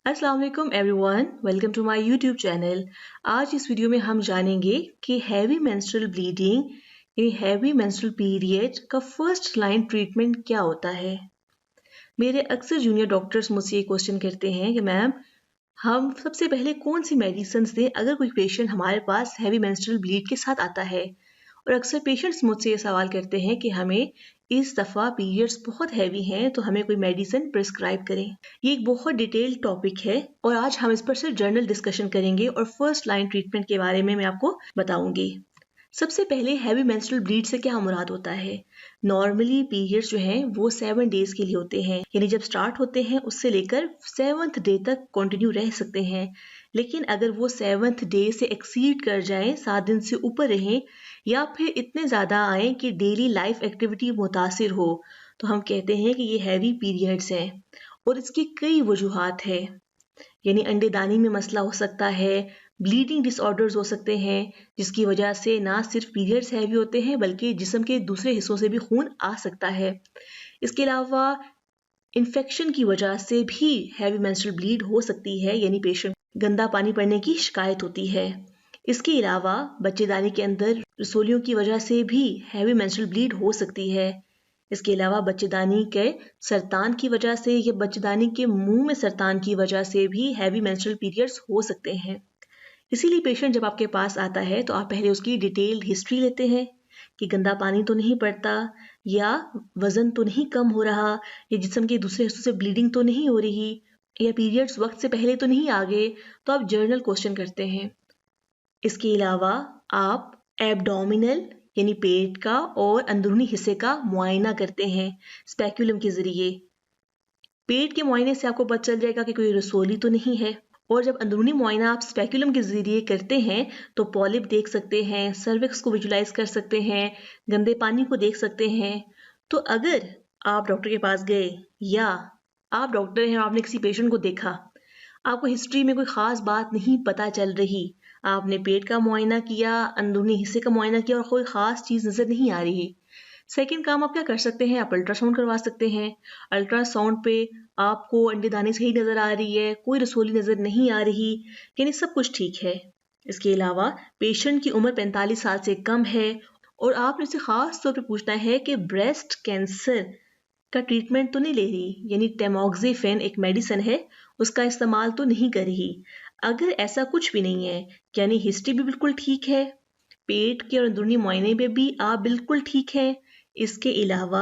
अस्सलाम वालेकुम everyone, welcome to my YouTube channel. आज इस वीडियो में हम जानेंगे कि हैवी मेंस्ट्रुअल ब्लीडिंग यानी हैवी मेंस्ट्रुअल पीरियड का फर्स्ट लाइन ट्रीटमेंट क्या होता है। मेरे अक्सर जूनियर डॉक्टर्स मुझसे ये क्वेश्चन करते हैं कि मैम हम सबसे पहले कौन सी मेडिसिन दें अगर कोई पेशेंट हमारे पास हैवी मेंस्ट्रुअल ब्लीड के साथ आता है। और अक्सर पेशेंट्स मुझसे ये सवाल करते हैं कि हमें इस दफ़ा पीरियड्स बहुत हैवी हैं तो हमें कोई मेडिसिन प्रिस्क्राइब करें। ये एक बहुत डिटेल्ड टॉपिक है और आज हम इस पर सिर्फ जर्नल डिस्कशन करेंगे और फर्स्ट लाइन ट्रीटमेंट के बारे में मैं आपको बताऊंगी। सबसे पहले हैवी मेंस्ट्रुअल ब्लीड से क्या मुराद होता है। नॉर्मली पीरियड्स जो हैं वो 7 डेज के लिए होते हैं, यानी जब स्टार्ट होते हैं उससे लेकर 7th डे तक कंटिन्यू रह सकते हैं। लेकिन अगर वो 7th डे से एक्सीड कर जाएं, 7 दिन से ऊपर रहें या फिर इतने ज़्यादा आए कि डेली लाइफ एक्टिविटी मुतासिर हो, तो हम कहते हैं कि ये हैवी पीरियड्स हैं। और इसकी कई वजूहात है, यानी अंडेदानी में मसला हो सकता है, ब्लीडिंग डिसऑर्डर्स हो सकते हैं जिसकी वजह से ना सिर्फ पीरियड्स हैवी होते हैं बल्कि जिस्म के दूसरे हिस्सों से भी खून आ सकता है। इसके अलावा इन्फेक्शन की वजह से भी हैवी मेंस्ट्रुअल ब्लीड हो सकती है, यानी पेशेंट गंदा पानी पड़ने की शिकायत होती है। इसके अलावा बच्चेदानी के अंदर रसोलियों की वजह से भी हैवी मेंस्ट्रुअल ब्लीड हो सकती है। इसके अलावा बच्चेदानी के सरतान की वजह से या बच्चेदानी के मुंह में सरतान की वजह से भी हैवी मेंस्ट्रुअल पीरियड्स हो सकते हैं। इसीलिए पेशेंट जब आपके पास आता है तो आप पहले उसकी डिटेल्ड हिस्ट्री लेते हैं कि गंदा पानी तो नहीं पड़ता, या वजन तो नहीं कम हो रहा, या जिस्म के दूसरे हिस्सों से ब्लीडिंग तो नहीं हो रही, या पीरियड्स वक्त से पहले तो नहीं आ गए। तो आप जर्नल क्वेश्चन करते हैं। इसके अलावा आप एब्डोमिनल यानी पेट का और अंदरूनी हिस्से का मुआयना करते हैं स्पेक्युलम के जरिए। पेट के मुआयने से आपको पता चल जाएगा कि कोई रसोली तो नहीं है। और जब अंदरूनी मुआयना आप स्पेक्युलम के जरिए करते हैं तो पॉलिप देख सकते हैं, सर्विक्स को विजुलाइज कर सकते हैं, गंदे पानी को देख सकते हैं। तो अगर आप डॉक्टर के पास गए या आप डॉक्टर हैं और आपने किसी पेशेंट को देखा, आपको हिस्ट्री में कोई खास बात नहीं पता चल रही, आपने पेट का मुआयना किया, अंदरूनी हिस्से का मुआयना किया और कोई खास चीज नजर नहीं आ रही, सेकेंड काम आप क्या कर सकते हैं, आप अल्ट्रासाउंड करवा सकते हैं। अल्ट्रासाउंड पे आपको अंडेदानी सही नजर आ रही है, कोई रसोली नजर नहीं आ रही, यानी सब कुछ ठीक है। इसके अलावा पेशेंट की उम्र 45 साल से कम है और आपने उसे खास तौर पे पूछना है कि ब्रेस्ट कैंसर का ट्रीटमेंट तो नहीं ले रही, यानी टेमोक्सिफेन एक मेडिसिन है, उसका इस्तेमाल तो नहीं कर रही। अगर ऐसा कुछ भी नहीं है, यानी हिस्ट्री भी बिल्कुल ठीक है, पेट के और अंदरूनी मुआयने में भी आप बिल्कुल ठीक है, इसके अलावा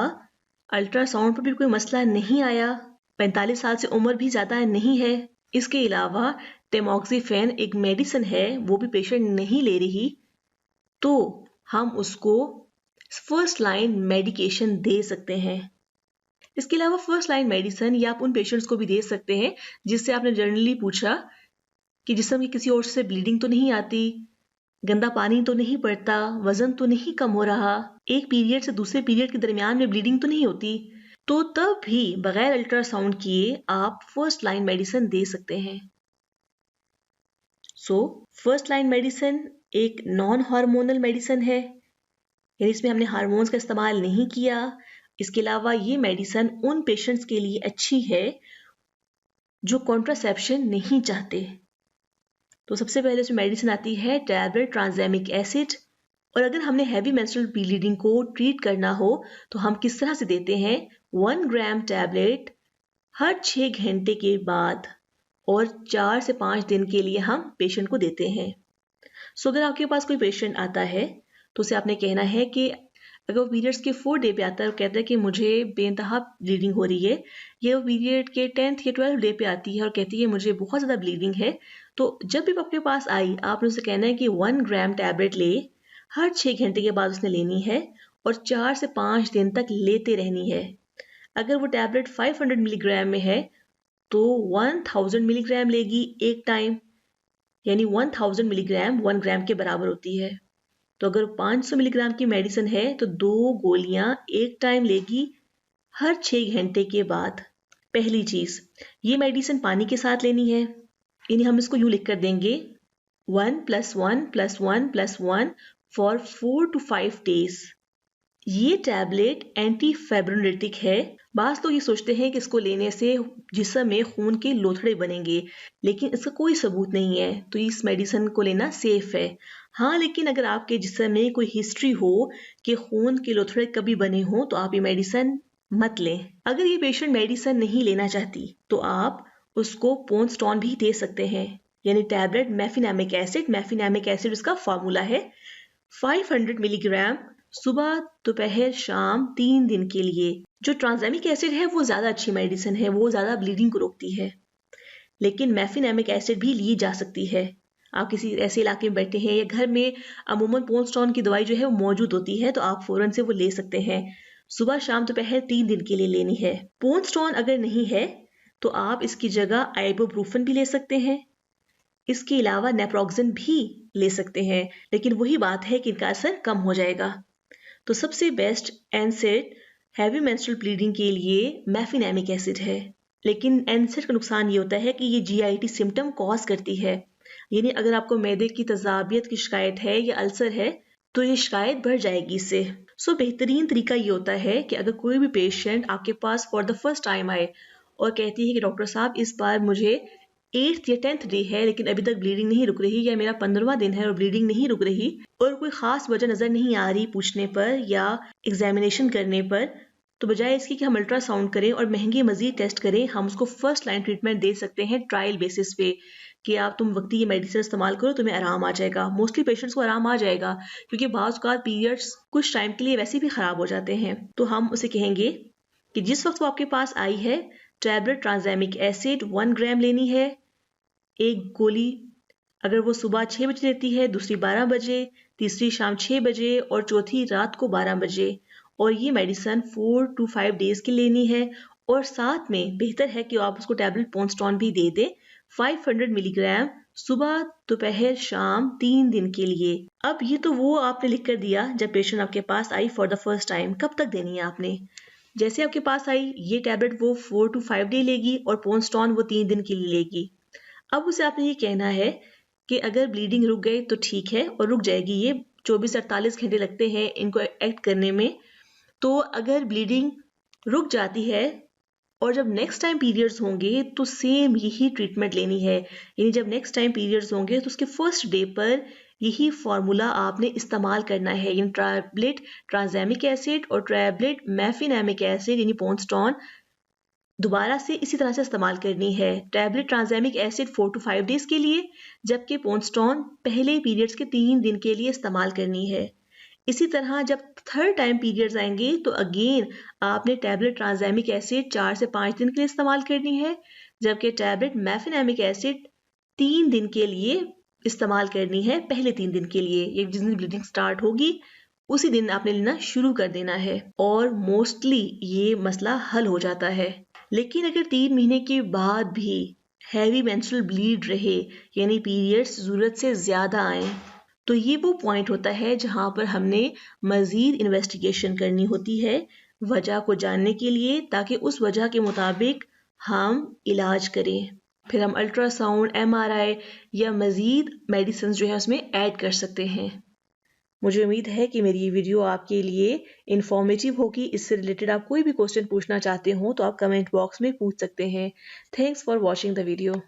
अल्ट्रासाउंड पर भी कोई मसला नहीं आया, 45 साल से उम्र भी ज़्यादा नहीं है, इसके अलावा टेमोक्सिफेन एक मेडिसिन है वो भी पेशेंट नहीं ले रही, तो हम उसको फर्स्ट लाइन मेडिकेशन दे सकते हैं। इसके अलावा फर्स्ट लाइन मेडिसिन या आप उन पेशेंट्स को भी दे सकते हैं जिससे आपने जनरली पूछा कि जिस्म की किसी और से ब्लीडिंग तो नहीं आती, गंदा पानी तो नहीं पड़ता, वजन तो नहीं कम हो रहा, एक पीरियड से दूसरे पीरियड के दरमियान में ब्लीडिंग तो नहीं होती, तो तब भी बगैर अल्ट्रासाउंड किए आप फर्स्ट लाइन मेडिसिन दे सकते हैं। फर्स्ट लाइन मेडिसिन एक नॉन हार्मोनल मेडिसिन है, यानी इसमें हमने हार्मोन्स का इस्तेमाल नहीं किया। इसके अलावा ये मेडिसिन उन पेशेंट्स के लिए अच्छी है जो कॉन्ट्रासेप्शन नहीं चाहते। तो सबसे पहले इसमें मेडिसिन आती है टैबलेट ट्रांसैमिक एसिड। और अगर हमने हैवी मेंस्ट्रुअल ब्लीडिंग को ट्रीट करना हो तो हम किस तरह से देते हैं, 1 ग्राम टैबलेट हर 6 घंटे के बाद और 4 से 5 दिन के लिए हम पेशेंट को देते हैं। अगर आपके पास कोई पेशेंट आता है तो उसे आपने कहना है कि अगर वो पीरियड्स के 4 डे पे आता है और कहता है कि मुझे बेइंतहा ब्लीडिंग हो रही है, या वो पीरियड के 10th या 12th डे पे आती है और कहती है मुझे बहुत ज़्यादा ब्लीडिंग है, तो जब भी आपके पास आई आपने उसे कहना है कि 1 ग्राम टैबलेट ले, हर 6 घंटे के बाद उसने लेनी है और 4 से 5 दिन तक लेते रहनी है। अगर वो टैबलेट 500 मिलीग्राम में है तो 1000 मिलीग्राम लेगी एक टाइम, यानी 1000 मिलीग्राम 1 ग्राम के बराबर होती है। तो अगर 500 मिलीग्राम की मेडिसिन है तो 2 गोलियां एक टाइम लेगी हर 6 घंटे के बाद। पहली चीज, ये मेडिसिन पानी के साथ लेनी है, यानी हम इसको यूं लिख कर देंगे 1 + 1 + 1 + 1 फॉर 4 to 5 days। ये टैबलेट एंटी फाइब्रोनेटिक है। बास लोग ये सोचते हैं कि इसको लेने से जिस्म में खून के लोथड़े बनेंगे, लेकिन इसका कोई सबूत नहीं है, तो इस मेडिसिन को लेना सेफ है। हाँ, लेकिन अगर आपके जिस्म में कोई हिस्ट्री हो कि खून के लोथड़े कभी बने हो तो आप ये मेडिसिन मत लें। अगर ये पेशेंट मेडिसिन नहीं लेना चाहती तो आप उसको पोनस्टॉन भी दे सकते हैं, यानी टैबलेट मेफिनेमिक एसिड उसका फार्मूला है। 500 मिलीग्राम सुबह दोपहर शाम 3 दिन के लिए। जो ट्रांसएमिक एसिड है वो ज़्यादा अच्छी मेडिसिन है, वो ज़्यादा ब्लीडिंग को रोकती है, लेकिन मेफिनेमिक एसिड भी ली जा सकती है। आप किसी ऐसे इलाके में बैठे हैं या घर में अमूमन पोनस्टॉन की दवाई जो है वो मौजूद होती है, तो आप फ़ौरन से वो ले सकते हैं। सुबह शाम दोपहर 3 दिन के लिए लेनी है। पोनस्टॉन अगर नहीं है तो आप इसकी जगह आइबुप्रोफेन भी ले सकते हैं। इसके अलावा नेप्रोक्सेन भी ले सकते हैं, लेकिन वही बात है कि इनका असर कम हो जाएगा। तो सबसे बेस्ट एनसेड हैवी मेंस्ट्रुअल ब्लीडिंग के लिए मेफिनेमिक एसिड है, लेकिन एनसेड का नुकसान ये होता है कि ये जीआईटी सिम्टम कॉज करती है, यानी अगर आपको मैदे की तजाबियत की शिकायत है या अल्सर है तो ये शिकायत बढ़ जाएगी इससे। सो बेहतरीन तरीका ये होता है कि अगर कोई भी पेशेंट आपके पास फॉर द फर्स्ट टाइम आए और कहती है कि डॉक्टर साहब इस बार मुझे 8th या 10th डे है लेकिन अभी तक ब्लीडिंग नहीं रुक रही, या मेरा 15वां दिन है और ब्लीडिंग नहीं रुक रही और कोई खास वजह नजर नहीं आ रही पूछने पर या एग्जामिनेशन करने पर, तो बजाय इसकी कि हम अल्ट्रासाउंड करें और महंगे मजीद टेस्ट करें, हम उसको फर्स्ट लाइन ट्रीटमेंट दे सकते हैं ट्रायल बेसिस पे कि आप तुम वक्ती ये मेडिसिन इस्तेमाल करो, तुम्हें आराम आ जाएगा। मोस्टली पेशेंट्स को आराम आ जाएगा क्योंकि बाज़ औक़ात पीरियड्स कुछ टाइम के लिए वैसे भी ख़राब हो जाते हैं। तो हम उसे कहेंगे कि जिस वक्त वो आपके पास आई है टैबलेट ट्रांसएमिक एसिड 1 ग्राम लेनी है, एक गोली अगर वो सुबह 6 बजे लेती है, दूसरी 12 बजे, तीसरी शाम 6 बजे और चौथी रात को 12 बजे, और ये मेडिसिन 4 to 5 डेज की लेनी है। और साथ में बेहतर है कि आप उसको टैबलेट पोनस्टॉन भी दे दें 500 मिलीग्राम सुबह दोपहर शाम 3 दिन के लिए। अब ये तो वो आपने लिख कर दिया जब पेशेंट आपके पास I for the first time, कब तक देनी है आपने। जैसे आपके पास आई ये टैबलेट वो 4 to 5 डे लेगी और पोनस्टॉन वो 3 दिन के लिए लेगी। अब उसे आपने ये कहना है कि अगर ब्लीडिंग रुक गई तो ठीक है और रुक जाएगी, ये 24-48 घंटे लगते हैं इनको एक्ट करने में। तो अगर ब्लीडिंग रुक जाती है और जब नेक्स्ट टाइम पीरियड्स होंगे तो सेम यही ट्रीटमेंट लेनी है, यानी जब नेक्स्ट टाइम पीरियड्स होंगे तो उसके फर्स्ट डे पर यही फार्मूला आपने इस्तेमाल करना है, यानी टैबलेट ट्रांसएमिक एसिड और टैबलेट मेफिनेमिक एसिड यानी पोनस्टॉन दोबारा से इसी तरह से इस्तेमाल करनी है। टैबलेट ट्रांसएमिक एसिड 4 to 5 डेज के लिए, जबकि पोनस्टॉन पहले पीरियड्स के 3 दिन के लिए इस्तेमाल करनी है। इसी तरह जब थर्ड टाइम पीरियड्स आएंगे तो अगेन आपने टैबलेट ट्रांसएमिक एसिड 4 से 5 दिन के लिए इस्तेमाल करनी है, जबकि टैबलेट मेफिनेमिक एसिड 3 दिन के लिए इस्तेमाल करनी है, पहले 3 दिन के लिए। ये जिस दिन ब्लीडिंग स्टार्ट होगी उसी दिन आपने लेना शुरू कर देना है और मोस्टली ये मसला हल हो जाता है। लेकिन अगर 3 महीने के बाद भी हैवी मेंस्ट्रुअल ब्लीड रहे, यानी पीरियड्स ज़रूरत से ज़्यादा आए, तो ये वो पॉइंट होता है जहाँ पर हमने मज़ीद इन्वेस्टिगेशन करनी होती है वजह को जानने के लिए, ताकि उस वजह के मुताबिक हम इलाज करें। फिर हम अल्ट्रासाउंड, MRI या मज़ीद मेडिसिन जो है उसमें ऐड कर सकते हैं। मुझे उम्मीद है कि मेरी ये वीडियो आपके लिए इन्फॉर्मेटिव होगी। इससे रिलेटेड आप कोई भी क्वेश्चन पूछना चाहते हो तो आप कमेंट बॉक्स में पूछ सकते हैं। Thanks for watching the video.